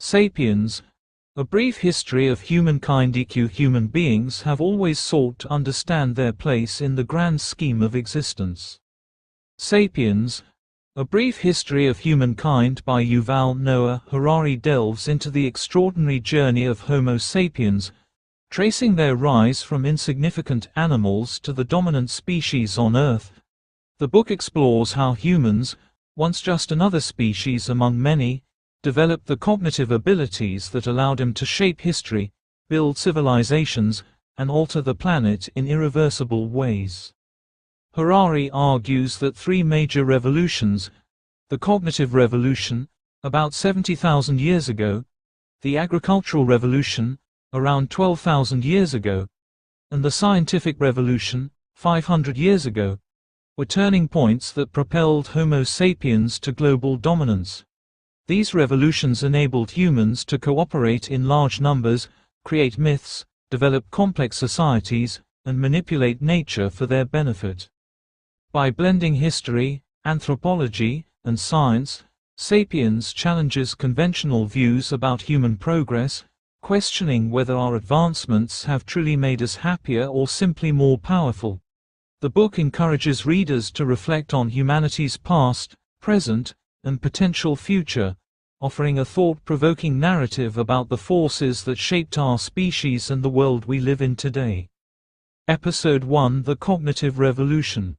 Sapiens, a brief history of humankind. Human beings have always sought to understand their place in the grand scheme of existence. Sapiens, a brief history of humankind by Yuval Noah Harari delves into the extraordinary journey of Homo sapiens, tracing their rise from insignificant animals to the dominant species on Earth. The book explores how humans, once just another species among many, developed the cognitive abilities that allowed him to shape history, build civilizations, and alter the planet in irreversible ways. Harari argues that three major revolutions, the cognitive revolution, about 70,000 years ago, the agricultural revolution, around 12,000 years ago, and the scientific revolution, 500 years ago, were turning points that propelled Homo sapiens to global dominance. These revolutions enabled humans to cooperate in large numbers, create myths, develop complex societies, and manipulate nature for their benefit. By blending history, anthropology, and science, Sapiens challenges conventional views about human progress, questioning whether our advancements have truly made us happier or simply more powerful. The book encourages readers to reflect on humanity's past, present, and potential future, offering a thought-provoking narrative about the forces that shaped our species and the world we live in today. Episode 1: The Cognitive Revolution.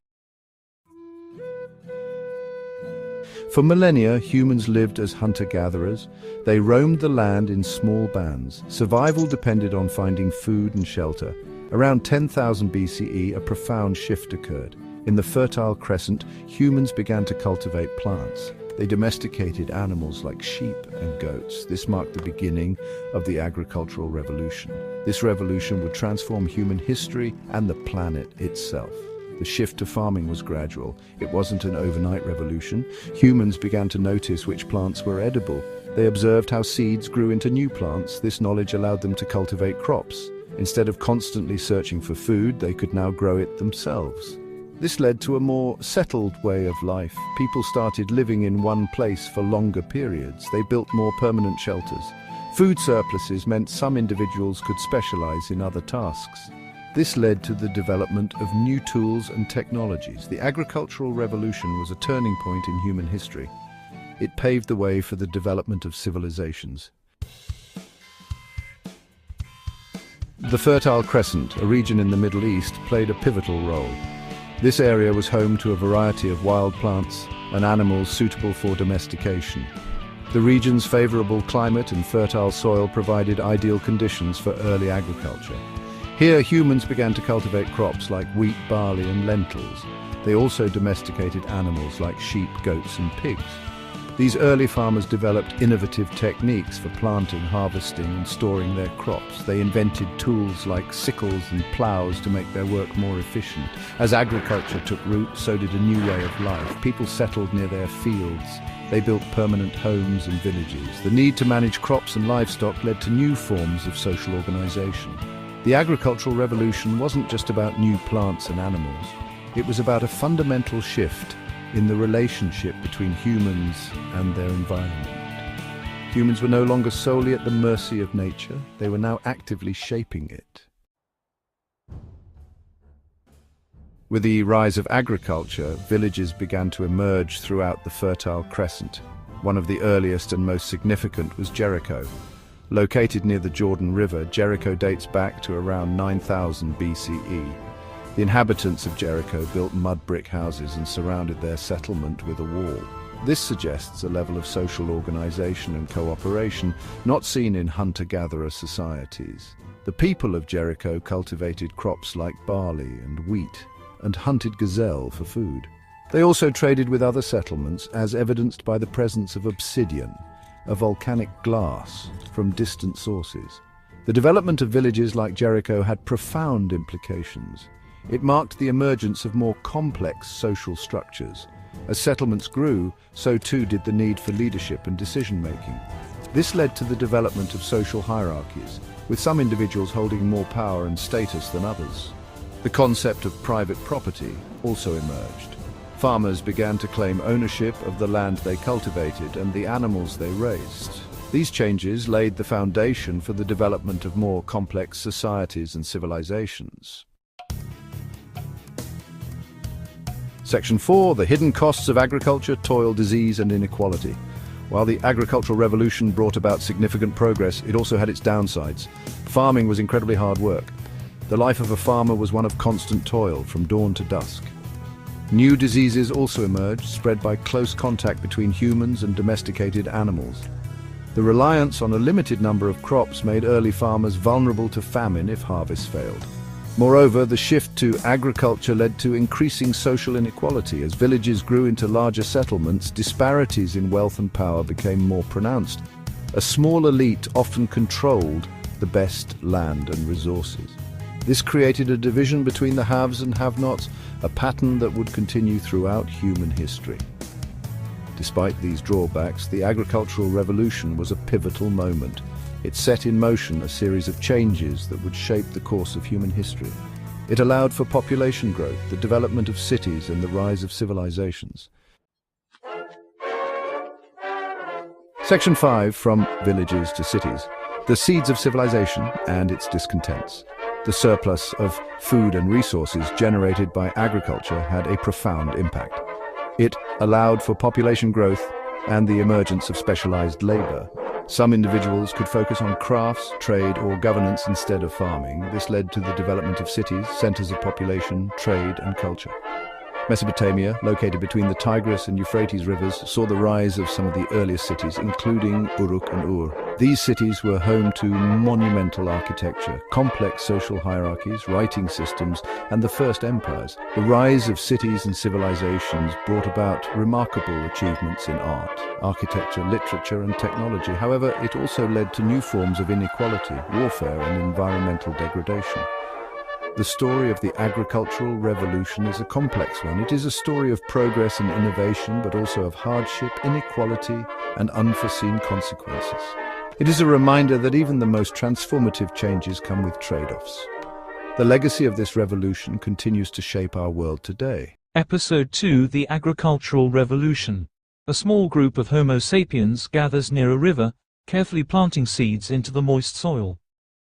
For millennia, humans lived as hunter-gatherers. They roamed the land in small bands. Survival depended on finding food and shelter. Around 10,000 BCE, a profound shift occurred. In the Fertile Crescent, humans began to cultivate plants. They domesticated animals like sheep and goats. This marked the beginning of the agricultural revolution. This revolution would transform human history and the planet itself. The shift to farming was gradual. It wasn't an overnight revolution. Humans began to notice which plants were edible. They observed how seeds grew into new plants. This knowledge allowed them to cultivate crops. Instead of constantly searching for food, they could now grow it themselves. This led to a more settled way of life. People started living in one place for longer periods. They built more permanent shelters. Food surpluses meant some individuals could specialize in other tasks. This led to the development of new tools and technologies. The agricultural revolution was a turning point in human history. It paved the way for the development of civilizations. The Fertile Crescent, a region in the Middle East, played a pivotal role. This area was home to a variety of wild plants and animals suitable for domestication. The region's favorable climate and fertile soil provided ideal conditions for early agriculture. Here, humans began to cultivate crops like wheat, barley, and lentils. They also domesticated animals like sheep, goats, and pigs. These early farmers developed innovative techniques for planting, harvesting, and storing their crops. They invented tools like sickles and plows to make their work more efficient. As agriculture took root, so did a new way of life. People settled near their fields. They built permanent homes and villages. The need to manage crops and livestock led to new forms of social organization. The agricultural revolution wasn't just about new plants and animals. It was about a fundamental shift in the relationship between humans and their environment. Humans were no longer solely at the mercy of nature. They were now actively shaping it. With the rise of agriculture, villages began to emerge throughout the Fertile Crescent. One of the earliest and most significant was Jericho. Located near the Jordan River, Jericho dates back to around 9000 BCE. The inhabitants of Jericho built mud brick houses and surrounded their settlement with a wall. This suggests a level of social organization and cooperation not seen in hunter-gatherer societies. The people of Jericho cultivated crops like barley and wheat and hunted gazelle for food. They also traded with other settlements, as evidenced by the presence of obsidian, a volcanic glass, from distant sources. The development of villages like Jericho had profound implications. It marked the emergence of more complex social structures. As settlements grew, so too did the need for leadership and decision-making. This led to the development of social hierarchies, with some individuals holding more power and status than others. The concept of private property also emerged. Farmers began to claim ownership of the land they cultivated and the animals they raised. These changes laid the foundation for the development of more complex societies and civilizations. Section 4. The hidden costs of agriculture, toil, disease and inequality. While the agricultural revolution brought about significant progress, it also had its downsides. Farming was incredibly hard work. The life of a farmer was one of constant toil from dawn to dusk. New diseases also emerged, spread by close contact between humans and domesticated animals. The reliance on a limited number of crops made early farmers vulnerable to famine if harvests failed. Moreover, the shift to agriculture led to increasing social inequality. As villages grew into larger settlements, disparities in wealth and power became more pronounced. A small elite often controlled the best land and resources. This created a division between the haves and have-nots, a pattern that would continue throughout human history. Despite these drawbacks, the agricultural revolution was a pivotal moment. It set in motion a series of changes that would shape the course of human history. It allowed for population growth, the development of cities, and the rise of civilizations. Section 5. From villages to cities. The seeds of civilization and its discontents. The surplus of food and resources generated by agriculture had a profound impact. It allowed for population growth and the emergence of specialized labor. Some individuals could focus on crafts, trade, or governance instead of farming. This led to the development of cities, centers of population, trade, and culture. Mesopotamia, located between the Tigris and Euphrates rivers, saw the rise of some of the earliest cities, including Uruk and Ur. These cities were home to monumental architecture, complex social hierarchies, writing systems, and the first empires. The rise of cities and civilizations brought about remarkable achievements in art, architecture, literature, and technology. However, it also led to new forms of inequality, warfare, and environmental degradation. The story of the agricultural revolution is a complex one. It is a story of progress and innovation, but also of hardship, inequality, and unforeseen consequences. It is a reminder that even the most transformative changes come with trade-offs. The legacy of this revolution continues to shape our world today. Episode 2: The Agricultural Revolution. A small group of Homo sapiens gathers near a river, carefully planting seeds into the moist soil.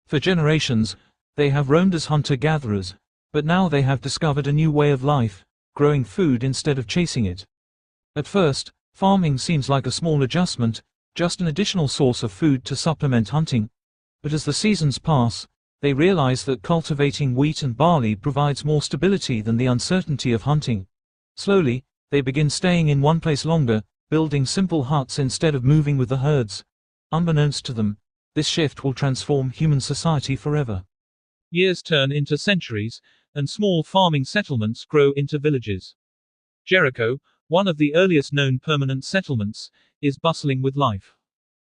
For generations, they have roamed as hunter-gatherers, but now they have discovered a new way of life, growing food instead of chasing it. At first, farming seems like a small adjustment, just an additional source of food to supplement hunting. But as the seasons pass, they realize that cultivating wheat and barley provides more stability than the uncertainty of hunting. Slowly, they begin staying in one place longer, building simple huts instead of moving with the herds. Unbeknownst to them, this shift will transform human society forever. Years turn into centuries, and small farming settlements grow into villages. Jericho, one of the earliest known permanent settlements, is bustling with life.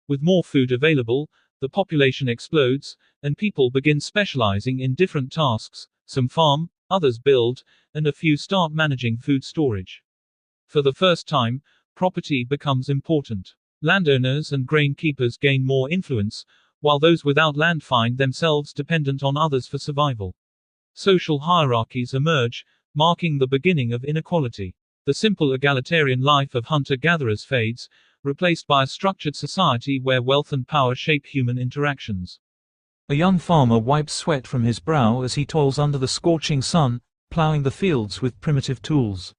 With more food available, the population explodes, and people begin specializing in different tasks. Some farm, others build, and a few start managing food storage. For the first time, property becomes important. Landowners and grain keepers gain more influence, while those without land find themselves dependent on others for survival. Social hierarchies emerge, marking the beginning of inequality. The simple egalitarian life of hunter-gatherers fades, replaced by a structured society where wealth and power shape human interactions. A young farmer wipes sweat from his brow as he toils under the scorching sun, plowing the fields with primitive tools.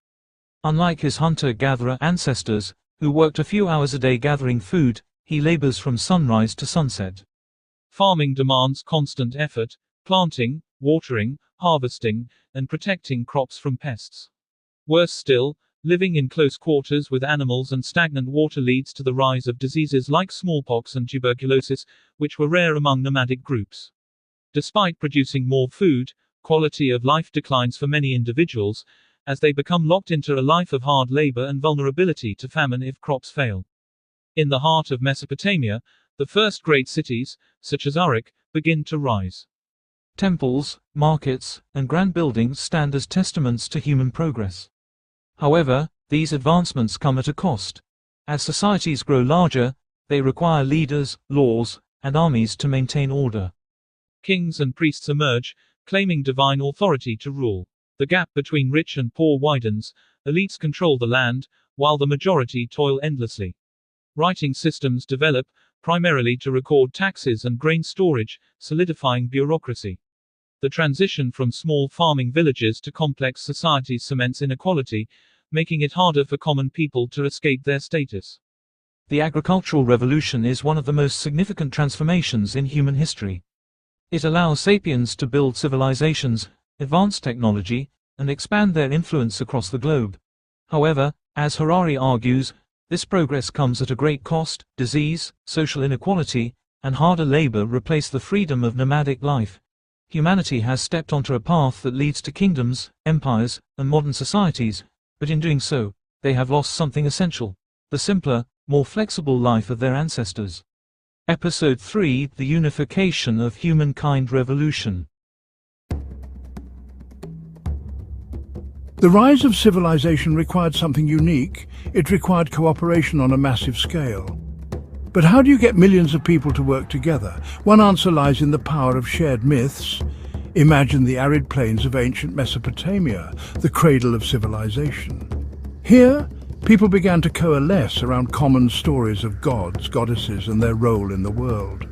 Unlike his hunter-gatherer ancestors, who worked a few hours a day gathering food, he labors from sunrise to sunset. Farming demands constant effort, planting, watering, harvesting, and protecting crops from pests. Worse still, living in close quarters with animals and stagnant water leads to the rise of diseases like smallpox and tuberculosis, which were rare among nomadic groups. Despite producing more food, quality of life declines for many individuals, as they become locked into a life of hard labor and vulnerability to famine if crops fail. In the heart of Mesopotamia, the first great cities, such as Uruk, begin to rise. Temples, markets, and grand buildings stand as testaments to human progress. However, these advancements come at a cost. As societies grow larger, they require leaders, laws, and armies to maintain order. Kings and priests emerge, claiming divine authority to rule. The gap between rich and poor widens, elites control the land, while the majority toil endlessly. Writing systems develop, primarily to record taxes and grain storage, solidifying bureaucracy. The transition from small farming villages to complex societies cements inequality, making it harder for common people to escape their status. The agricultural revolution is one of the most significant transformations in human history. It allows sapiens to build civilizations, advance technology, and expand their influence across the globe. However, as Harari argues, this progress comes at a great cost. Disease, social inequality, and harder labor replace the freedom of nomadic life. Humanity has stepped onto a path that leads to kingdoms, empires, and modern societies, but in doing so, they have lost something essential: the simpler, more flexible life of their ancestors. Episode 3: The Unification of Humankind Revolution. The rise of civilization required something unique. It required cooperation on a massive scale. But how do you get millions of people to work together? One answer lies in the power of shared myths. Imagine the arid plains of ancient Mesopotamia, the cradle of civilization. Here, people began to coalesce around common stories of gods, goddesses, and their role in the world.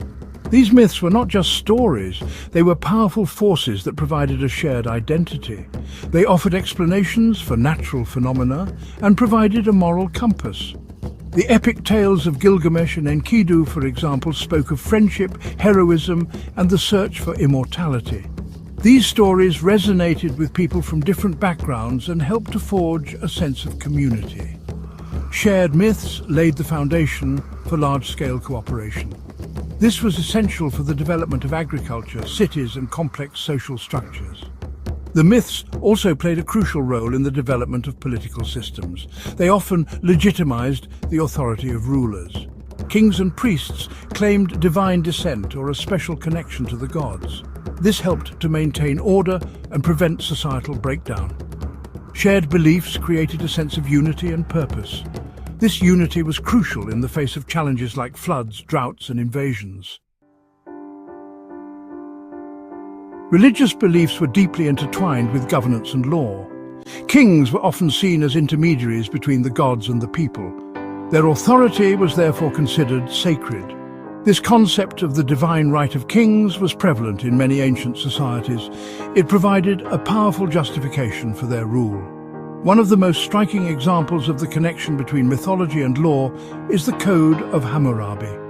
These myths were not just stories, they were powerful forces that provided a shared identity. They offered explanations for natural phenomena and provided a moral compass. The epic tales of Gilgamesh and Enkidu, for example, spoke of friendship, heroism, and the search for immortality. These stories resonated with people from different backgrounds and helped to forge a sense of community. Shared myths laid the foundation for large-scale cooperation. This was essential for the development of agriculture, cities, and complex social structures. The myths also played a crucial role in the development of political systems. They often legitimized the authority of rulers. Kings and priests claimed divine descent or a special connection to the gods. This helped to maintain order and prevent societal breakdown. Shared beliefs created a sense of unity and purpose. This unity was crucial in the face of challenges like floods, droughts, and invasions. Religious beliefs were deeply intertwined with governance and law. Kings were often seen as intermediaries between the gods and the people. Their authority was therefore considered sacred. This concept of the divine right of kings was prevalent in many ancient societies. It provided a powerful justification for their rule. One of the most striking examples of the connection between mythology and law is the Code of Hammurabi.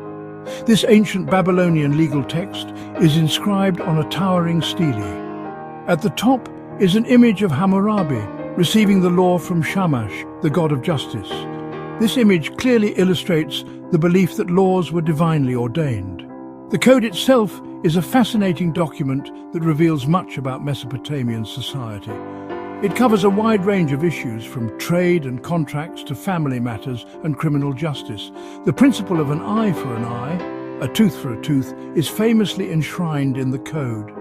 This ancient Babylonian legal text is inscribed on a towering stele. At the top is an image of Hammurabi receiving the law from Shamash, the god of justice. This image clearly illustrates the belief that laws were divinely ordained. The code itself is a fascinating document that reveals much about Mesopotamian society. It covers a wide range of issues, from trade and contracts to family matters and criminal justice. The principle of an eye for an eye, a tooth for a tooth, is famously enshrined in the code.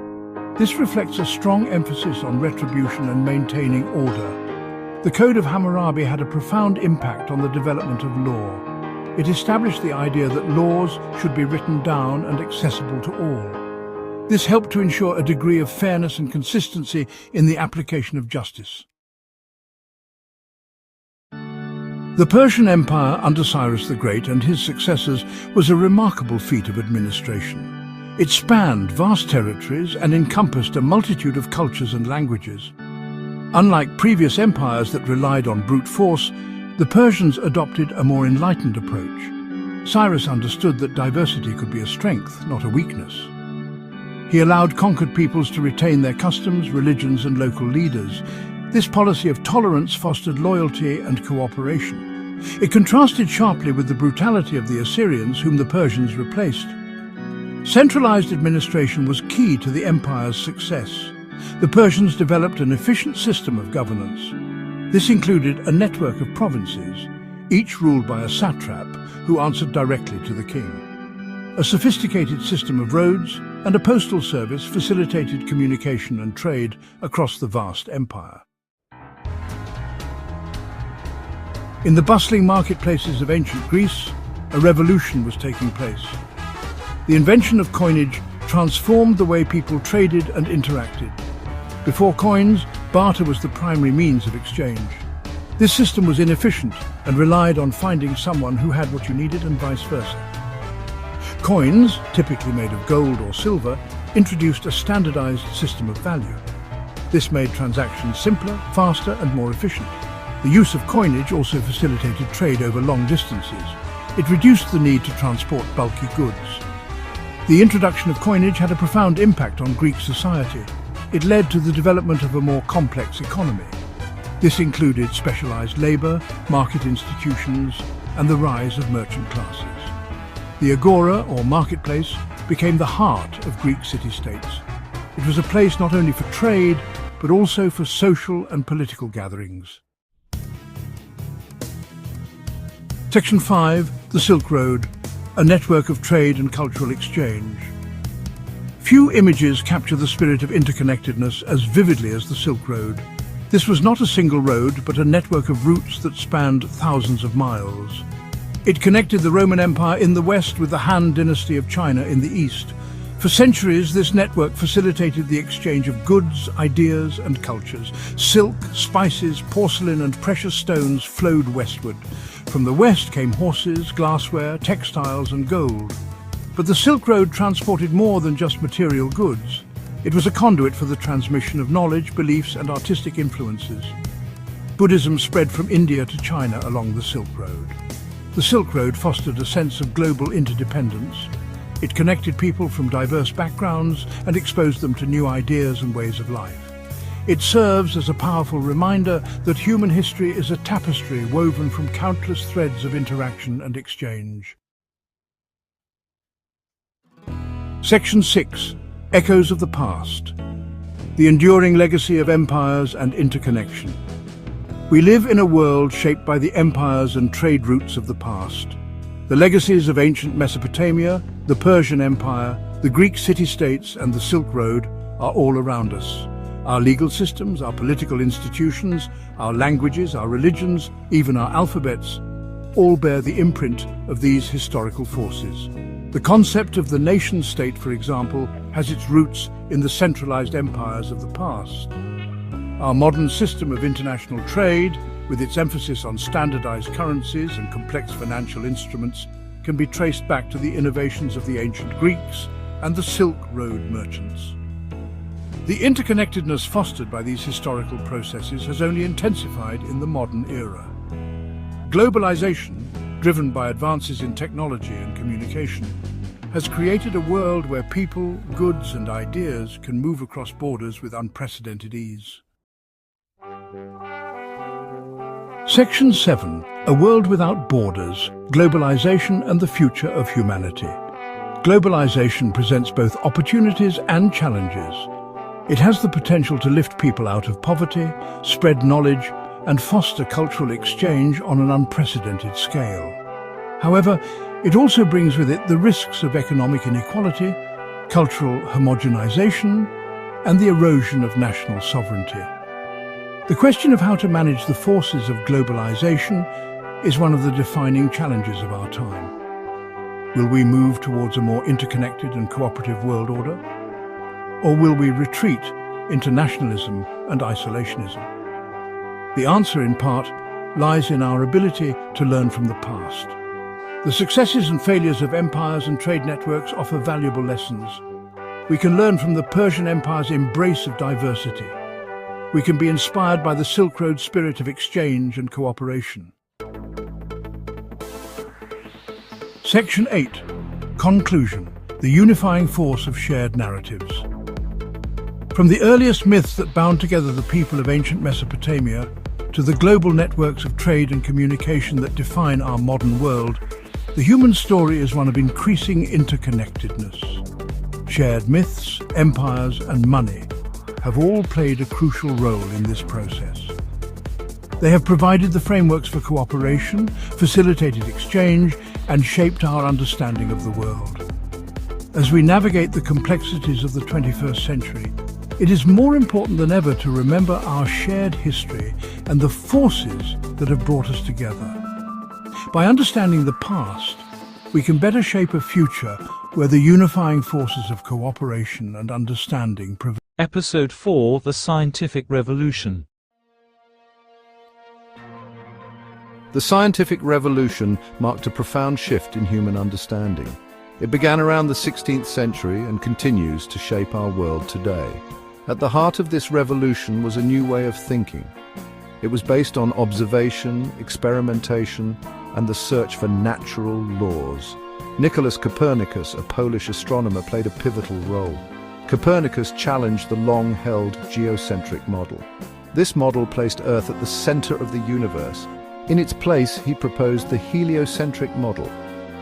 This reflects a strong emphasis on retribution and maintaining order. The Code of Hammurabi had a profound impact on the development of law. It established the idea that laws should be written down and accessible to all. This helped to ensure a degree of fairness and consistency in the application of justice. The Persian Empire under Cyrus the Great and his successors was a remarkable feat of administration. It spanned vast territories and encompassed a multitude of cultures and languages. Unlike previous empires that relied on brute force, the Persians adopted a more enlightened approach. Cyrus understood that diversity could be a strength, not a weakness. He allowed conquered peoples to retain their customs, religions, and local leaders. This policy of tolerance fostered loyalty and cooperation. It contrasted sharply with the brutality of the Assyrians, whom the Persians replaced. Centralized administration was key to the empire's success. The Persians developed an efficient system of governance. This included a network of provinces, each ruled by a satrap who answered directly to the king. A sophisticated system of roads and a postal service facilitated communication and trade across the vast empire. In the bustling marketplaces of ancient Greece, a revolution was taking place. The invention of coinage transformed the way people traded and interacted. Before coins, barter was the primary means of exchange. This system was inefficient and relied on finding someone who had what you needed and vice versa. Coins, typically made of gold or silver, introduced a standardized system of value. This made transactions simpler, faster, and more efficient. The use of coinage also facilitated trade over long distances. It reduced the need to transport bulky goods. The introduction of coinage had a profound impact on Greek society. It led to the development of a more complex economy. This included specialized labor, market institutions, and the rise of merchant classes. The agora, or marketplace, became the heart of Greek city-states. It was a place not only for trade, but also for social and political gatherings. Section 5. The Silk Road, a network of trade and cultural exchange. Few images capture the spirit of interconnectedness as vividly as the Silk Road. This was not a single road, but a network of routes that spanned thousands of miles. It connected the Roman Empire in the west with the Han dynasty of China in the east. For centuries, this network facilitated the exchange of goods, ideas, and cultures. Silk, spices, porcelain, and precious stones flowed westward. From the west came horses, glassware, textiles, and gold. But the Silk Road transported more than just material goods. It was a conduit for the transmission of knowledge, beliefs, and artistic influences. Buddhism spread from India to China along the Silk Road. The Silk Road fostered a sense of global interdependence. It connected people from diverse backgrounds and exposed them to new ideas and ways of life. It serves as a powerful reminder that human history is a tapestry woven from countless threads of interaction and exchange. Section 6. Echoes of the Past. The enduring legacy of empires and interconnection. We live in a world shaped by the empires and trade routes of the past. The legacies of ancient Mesopotamia, the Persian Empire, the Greek city-states, and the Silk Road are all around us. Our legal systems, our political institutions, our languages, our religions, even our alphabets, all bear the imprint of these historical forces. The concept of the nation-state, for example, has its roots in the centralized empires of the past. Our modern system of international trade, with its emphasis on standardized currencies and complex financial instruments, can be traced back to the innovations of the ancient Greeks and the Silk Road merchants. The interconnectedness fostered by these historical processes has only intensified in the modern era. Globalization, driven by advances in technology and communication, has created a world where people, goods, and ideas can move across borders with unprecedented ease. Section 7. A World Without Borders, Globalization and the Future of Humanity. Globalization presents both opportunities and challenges. It has the potential to lift people out of poverty, spread knowledge, and foster cultural exchange on an unprecedented scale. However, it also brings with it the risks of economic inequality, cultural homogenization, and the erosion of national sovereignty. The question of how to manage the forces of globalization is one of the defining challenges of our time. Will we move towards a more interconnected and cooperative world order? Or will we retreat into nationalism and isolationism? The answer, in part, lies in our ability to learn from the past. The successes and failures of empires and trade networks offer valuable lessons. We can learn from the Persian Empire's embrace of diversity. We can be inspired by the Silk Road spirit of exchange and cooperation. Section 8. Conclusion. The unifying force of shared narratives. From the earliest myths that bound together the people of ancient Mesopotamia to the global networks of trade and communication that define our modern world, the human story is one of increasing interconnectedness. Shared myths, empires, and money have all played a crucial role in this process. They have provided the frameworks for cooperation, facilitated exchange, and shaped our understanding of the world. As we navigate the complexities of the 21st century, it is more important than ever to remember our shared history and the forces that have brought us together. By understanding the past, we can better shape a future where the unifying forces of cooperation and understanding prevail. Episode 4: The Scientific Revolution. The scientific revolution marked a profound shift in human understanding. It began around the 16th century and continues to shape our world today. At the heart of this revolution was a new way of thinking. It was based on observation, experimentation, and the search for natural laws. Nicholas Copernicus, a Polish astronomer, played a pivotal role. Copernicus challenged the long-held geocentric model. This model placed Earth at the center of the universe. In its place, he proposed the heliocentric model.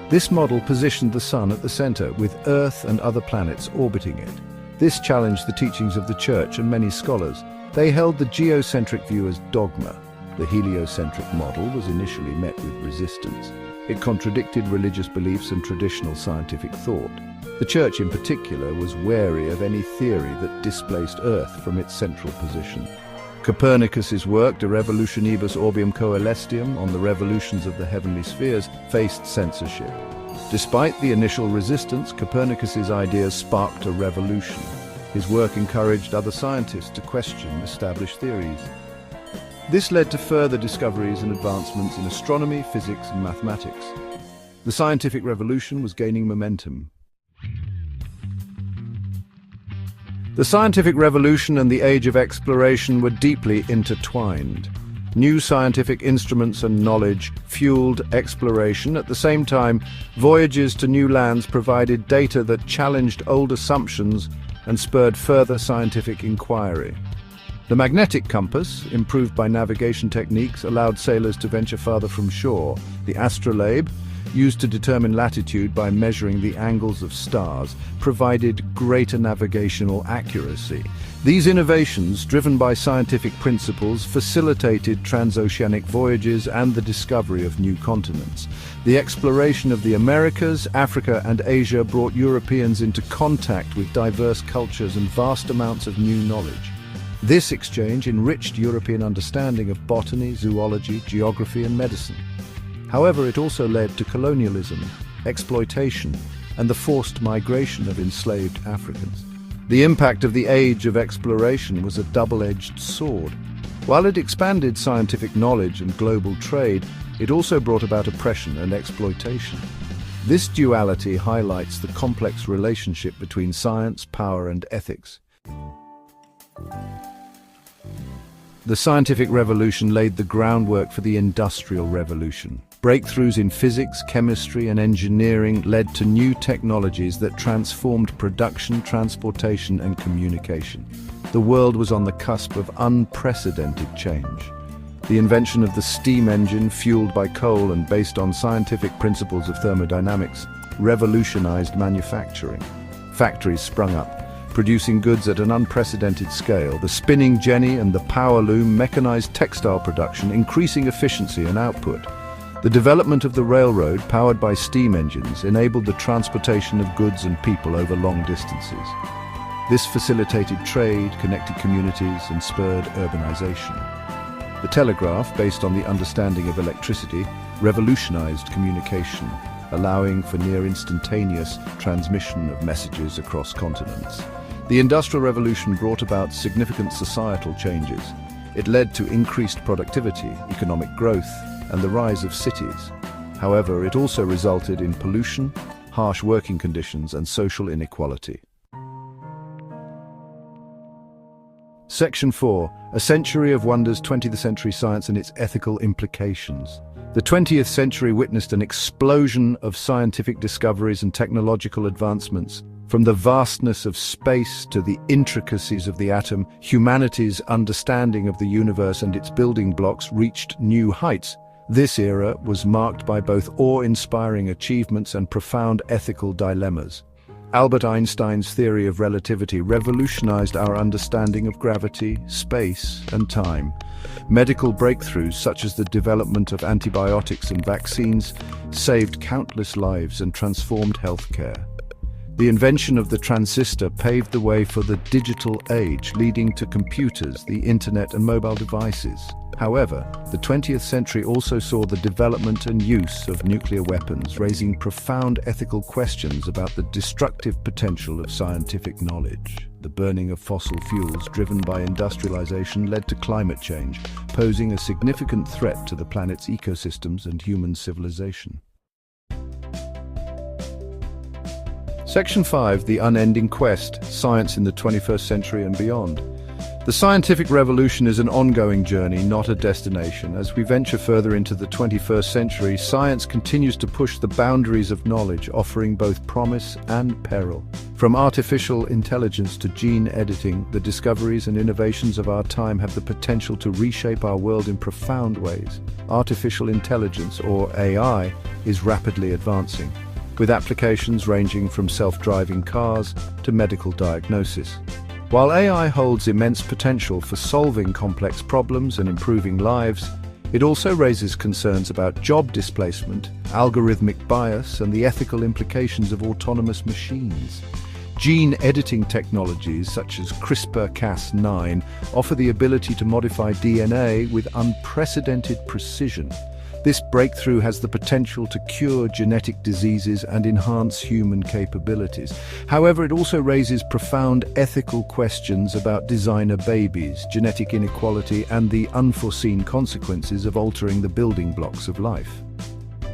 This model positioned the Sun at the center, with Earth and other planets orbiting it. This challenged the teachings of the Church and many scholars. They held the geocentric view as dogma. The heliocentric model was initially met with resistance. It contradicted religious beliefs and traditional scientific thought. The Church in particular was wary of any theory that displaced Earth from its central position. Copernicus's work, De Revolutionibus Orbium Coelestium, on the revolutions of the heavenly spheres, faced censorship. Despite the initial resistance, Copernicus's ideas sparked a revolution. His work encouraged other scientists to question established theories. This led to further discoveries and advancements in astronomy, physics, and mathematics. The scientific revolution was gaining momentum. The scientific revolution and the age of exploration were deeply intertwined. New scientific instruments and knowledge fueled exploration. At the same time, voyages to new lands provided data that challenged old assumptions and spurred further scientific inquiry. The magnetic compass, improved by navigation techniques, allowed sailors to venture farther from shore. The astrolabe, used to determine latitude by measuring the angles of stars, provided greater navigational accuracy. These innovations, driven by scientific principles, facilitated transoceanic voyages and the discovery of new continents. The exploration of the Americas, Africa, and Asia brought Europeans into contact with diverse cultures and vast amounts of new knowledge. This exchange enriched European understanding of botany, zoology, geography, and medicine. However, it also led to colonialism, exploitation, and the forced migration of enslaved Africans. The impact of the age of exploration was a double-edged sword. While it expanded scientific knowledge and global trade, it also brought about oppression and exploitation. This duality highlights the complex relationship between science, power, and ethics. The scientific revolution laid the groundwork for the Industrial Revolution. Breakthroughs in physics, chemistry, and engineering led to new technologies that transformed production, transportation, and communication. The world was on the cusp of unprecedented change. The invention of the steam engine, fueled by coal and based on scientific principles of thermodynamics, revolutionized manufacturing. Factories sprung up, producing goods at an unprecedented scale. The spinning jenny and the power loom mechanized textile production, increasing efficiency and output. The development of the railroad, powered by steam engines, enabled the transportation of goods and people over long distances. This facilitated trade, connected communities, and spurred urbanization. The telegraph, based on the understanding of electricity, revolutionized communication, allowing for near-instantaneous transmission of messages across continents. The Industrial Revolution brought about significant societal changes. It led to increased productivity, economic growth, and the rise of cities. However, it also resulted in pollution, harsh working conditions, and social inequality. Section 4. A Century of Wonders: 20th Century Science and its Ethical Implications. The 20th century witnessed an explosion of scientific discoveries and technological advancements. From the vastness of space to the intricacies of the atom, humanity's understanding of the universe and its building blocks reached new heights. This era was marked by both awe-inspiring achievements and profound ethical dilemmas. Albert Einstein's theory of relativity revolutionized our understanding of gravity, space, and time. Medical breakthroughs such as the development of antibiotics and vaccines saved countless lives and transformed healthcare. The invention of the transistor paved the way for the digital age, leading to computers, the internet, and mobile devices. However, the 20th century also saw the development and use of nuclear weapons, raising profound ethical questions about the destructive potential of scientific knowledge. The burning of fossil fuels driven by industrialization led to climate change, posing a significant threat to the planet's ecosystems and human civilization. Section 5, the unending quest, science in the 21st century and beyond. The scientific revolution is an ongoing journey, not a destination. As we venture further into the 21st century, science continues to push the boundaries of knowledge, offering both promise and peril. From artificial intelligence to gene editing, the discoveries and innovations of our time have the potential to reshape our world in profound ways. Artificial intelligence, or AI, is rapidly advancing, with applications ranging from self-driving cars to medical diagnosis. While AI holds immense potential for solving complex problems and improving lives, it also raises concerns about job displacement, algorithmic bias, and the ethical implications of autonomous machines. Gene editing technologies such as CRISPR-Cas9 offer the ability to modify DNA with unprecedented precision. This breakthrough has the potential to cure genetic diseases and enhance human capabilities. However, it also raises profound ethical questions about designer babies, genetic inequality, and the unforeseen consequences of altering the building blocks of life.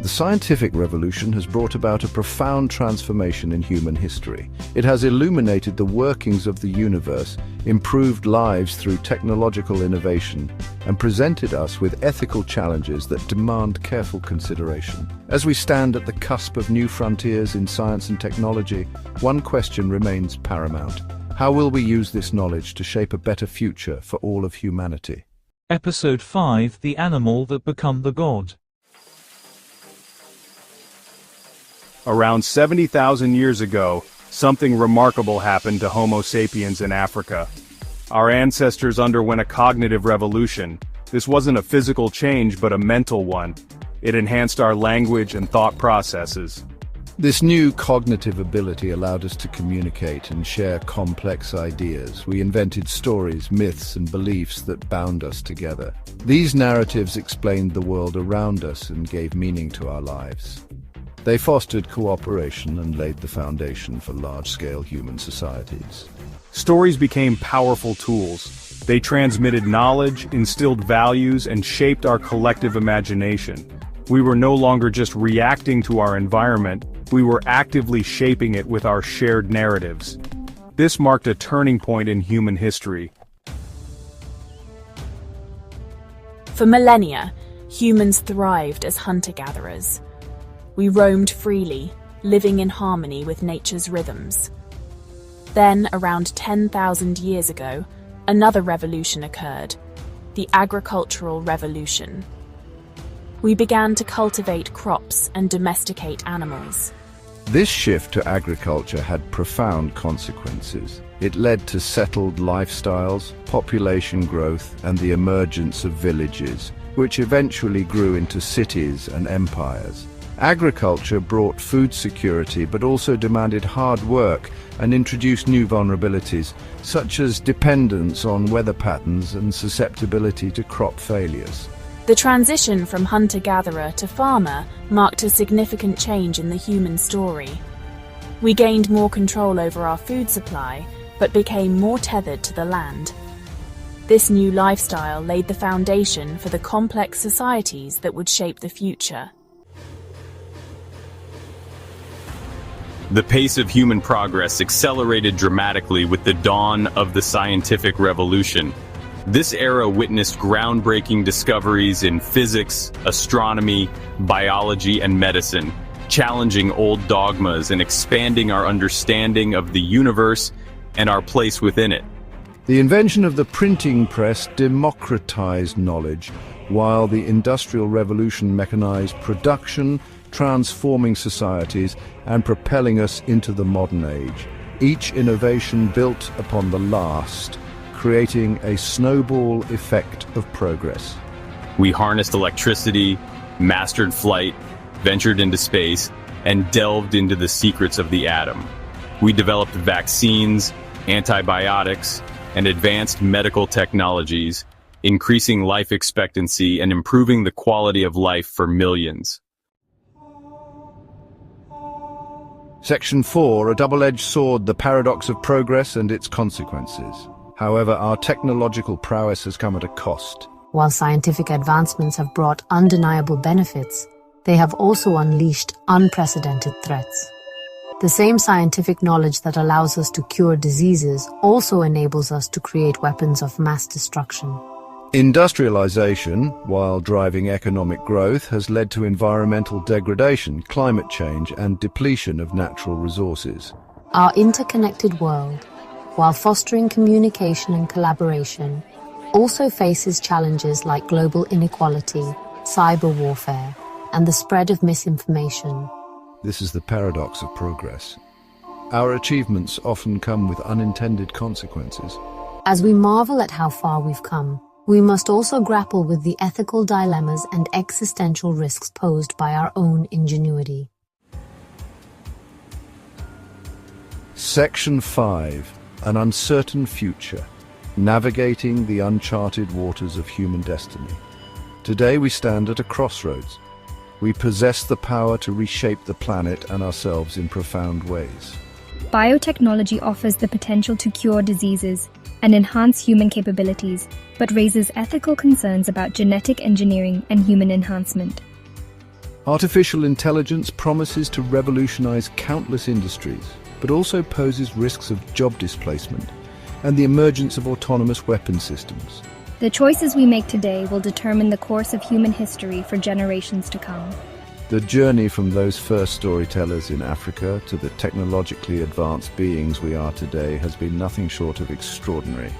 The scientific revolution has brought about a profound transformation in human history. It has illuminated the workings of the universe, improved lives through technological innovation, and presented us with ethical challenges that demand careful consideration. As we stand at the cusp of new frontiers in science and technology, one question remains paramount. How will we use this knowledge to shape a better future for all of humanity? Episode 5: The Animal That Become the God. Around 70,000 years ago, something remarkable happened to Homo sapiens in Africa. Our ancestors underwent a cognitive revolution. This wasn't a physical change but a mental one. It enhanced our language and thought processes. This new cognitive ability allowed us to communicate and share complex ideas. We invented stories, myths, and beliefs that bound us together. These narratives explained the world around us and gave meaning to our lives. They fostered cooperation and laid the foundation for large-scale human societies. Stories became powerful tools. They transmitted knowledge, instilled values, and shaped our collective imagination. We were no longer just reacting to our environment, we were actively shaping it with our shared narratives. This marked a turning point in human history. For millennia, humans thrived as hunter-gatherers. We roamed freely, living in harmony with nature's rhythms. Then, around 10,000 years ago, another revolution occurred, the agricultural revolution. We began to cultivate crops and domesticate animals. This shift to agriculture had profound consequences. It led to settled lifestyles, population growth, and the emergence of villages, which eventually grew into cities and empires. Agriculture brought food security but also demanded hard work and introduced new vulnerabilities, such as dependence on weather patterns and susceptibility to crop failures. The transition from hunter-gatherer to farmer marked a significant change in the human story. We gained more control over our food supply, but became more tethered to the land. This new lifestyle laid the foundation for the complex societies that would shape the future. The pace of human progress accelerated dramatically with the dawn of the scientific revolution. This era witnessed groundbreaking discoveries in physics, astronomy, biology, and medicine, challenging old dogmas and expanding our understanding of the universe and our place within it. The invention of the printing press democratized knowledge, while the Industrial Revolution mechanized production, transforming societies and propelling us into the modern age. Each innovation built upon the last, creating a snowball effect of progress. We harnessed electricity, mastered flight, ventured into space, and delved into the secrets of the atom. We developed vaccines, antibiotics, and advanced medical technologies, increasing life expectancy and improving the quality of life for millions. Section 4, a double-edged sword, the paradox of progress and its consequences. However, our technological prowess has come at a cost. While scientific advancements have brought undeniable benefits, they have also unleashed unprecedented threats. The same scientific knowledge that allows us to cure diseases also enables us to create weapons of mass destruction. Industrialization, while driving economic growth, has led to environmental degradation, climate change, and depletion of natural resources. Our interconnected world, while fostering communication and collaboration, also faces challenges like global inequality, cyber warfare, and the spread of misinformation. This is the paradox of progress. Our achievements often come with unintended consequences. As we marvel at how far we've come, we must also grapple with the ethical dilemmas and existential risks posed by our own ingenuity. Section 5. An Uncertain Future. Navigating the uncharted waters of human destiny. Today we stand at a crossroads. We possess the power to reshape the planet and ourselves in profound ways. Biotechnology offers the potential to cure diseases and enhance human capabilities, but raises ethical concerns about genetic engineering and human enhancement. Artificial intelligence promises to revolutionize countless industries, but also poses risks of job displacement and the emergence of autonomous weapon systems. The choices we make today will determine the course of human history for generations to come. The journey from those first storytellers in Africa to the technologically advanced beings we are today has been nothing short of extraordinary.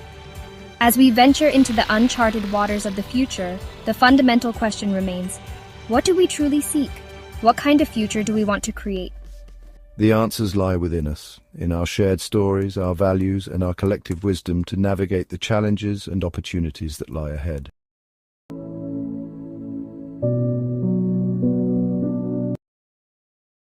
As we venture into the uncharted waters of the future, the fundamental question remains: what do we truly seek? What kind of future do we want to create? The answers lie within us, in our shared stories, our values, and our collective wisdom to navigate the challenges and opportunities that lie ahead.